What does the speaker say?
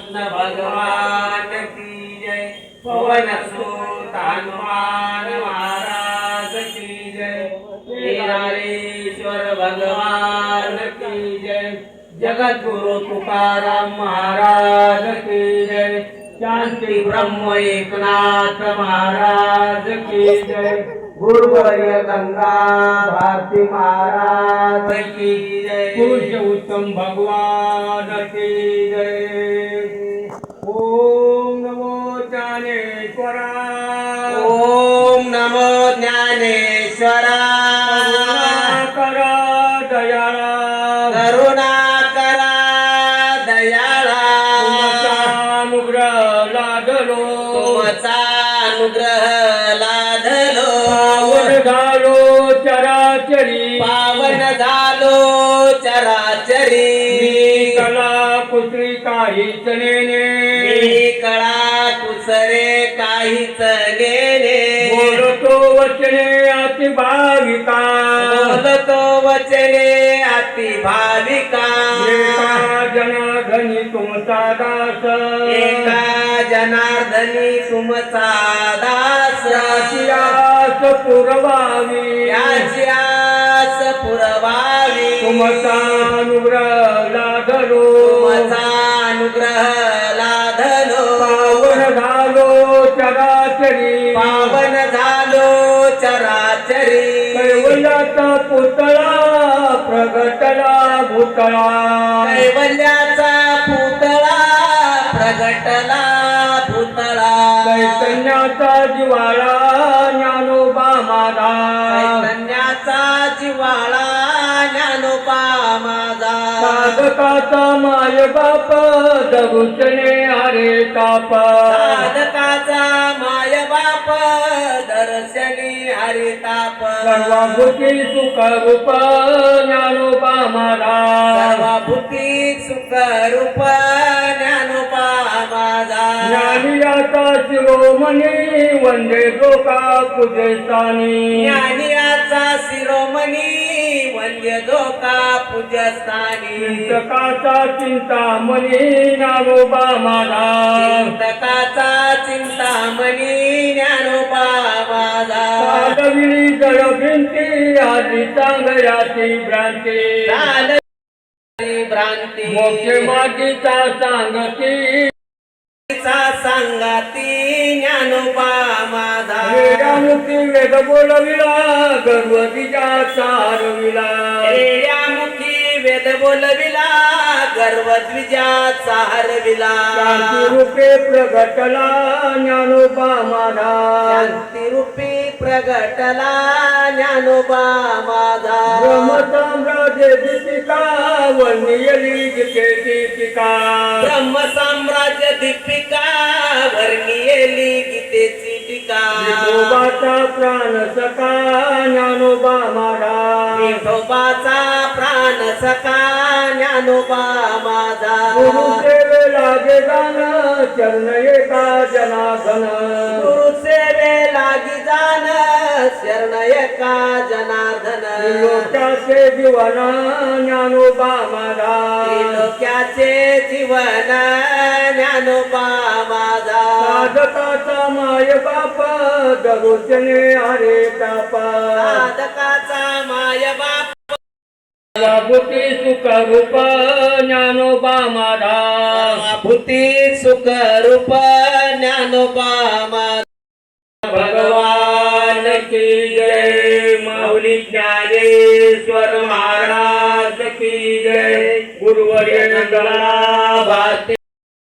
कृष्ण भगवान की जय। पवन सुत हनुमान महाराज की जय। केदारेश्वर भगवान की जय। जगत गुरु तुकाराम महाराज की जय। शांति ब्रह्म एकनाथ महाराज की जय। गुरुवर्य गंगा भारती महाराज की जय। पूज्य उत्तम भगवान की जय। ओम नमो ज्ञानेश्वराय। ओम नमो ज्ञानेश्वराय। कर दयाळा करुणा करा दयाळा। अनुग्रह लादलो तुमचा अनुग्रह लाधलो। पावन झालो चराचरी पावन झालो चराचरी। कला कुत्री काहीच नेने मी कळा कुसरे काहीच नेने। बोलतो वचने अति भाविका बोलतो वचने अति भाविका। एका जनार्दनी तुमचा दास एका जनार्दनी तुमचा दास। याची आस पुरवावी याची आस पुरवावी। तुमचा अनुग्रह लादलो तुमचा अनुग्रह लाधलो। पावन झालो चराचरी पावन झालो चराचरी। कैवल्याचा पुतळा प्रगटला भूतळा कैवल्याचा पुतळा प्रगटला भूतळा। चैतन्याचा जिवाळा ज्ञानोबा माझा चैतन्याचा जिव्हाळा ज्ञानोबा माझा। साधकाचा माय बाप दरुचने हरे ताप साधकाचा माय बाप दर्शनी हरिताप। सर्वभूती सुख रूप ज्ञानोबा माझा सर्वभूती सुख रूप ज्ञानोबा माझा। ज्ञानियाचा शिरोमणी वंदे लोका पूजेस्थानी ज्ञानियाचा शिरोमणी वंद्य धोका पूजस्थानी। चिंतकाचा चिंतामणी ज्ञानोबा माझा चिंतकाचा चिंतामणी ज्ञानोबा माझा। साधविली जळ भिंती आधी चांगल्याची भ्रांती झाली भ्रांती। मोक्षे मागीचा सांगती सांगाती ज्ञानोबा माझा। वेदामुखी वेद बोलविला गर्वतीच्या चारविला रेड्यामुखी वेद बोलविला गर्वद्विजाचा हरविला। शांती रूपे प्रगटला ज्ञानोबा माझा शांती रूपी प्रगटला ज्ञानोबा माझा। ब्रह्मसाम्राज्य दीपिका वर्णियली जिथे दीपिका ब्रह्म साम्राज्य दीपिका वर्णियेली गीतेची टीका। विठोबाचा प्राण सखा ज्ञानोबा माझा विठोबाचा प्राण सखा ज्ञानोबा माझा। गुरुसेवे लागे जाण चरण एका जनार्दन गुरुसेवे लागी जाण शरण एका जनार्दन। लोकाचे जीवन ज्ञानोबा माझा लोक्याचे जीवन ज्ञानोबा माझा। साधकाचा माय बाप दरुचने हरे ताप साधकाचा माय बाप भूती सुख रूप ज्ञानोबा माझा भूती सुख रूप ज्ञानोबा माझा। भगवान की जय। माऊली ज्ञानेश्वर महाराज की जय। गुरुवर्य गंगा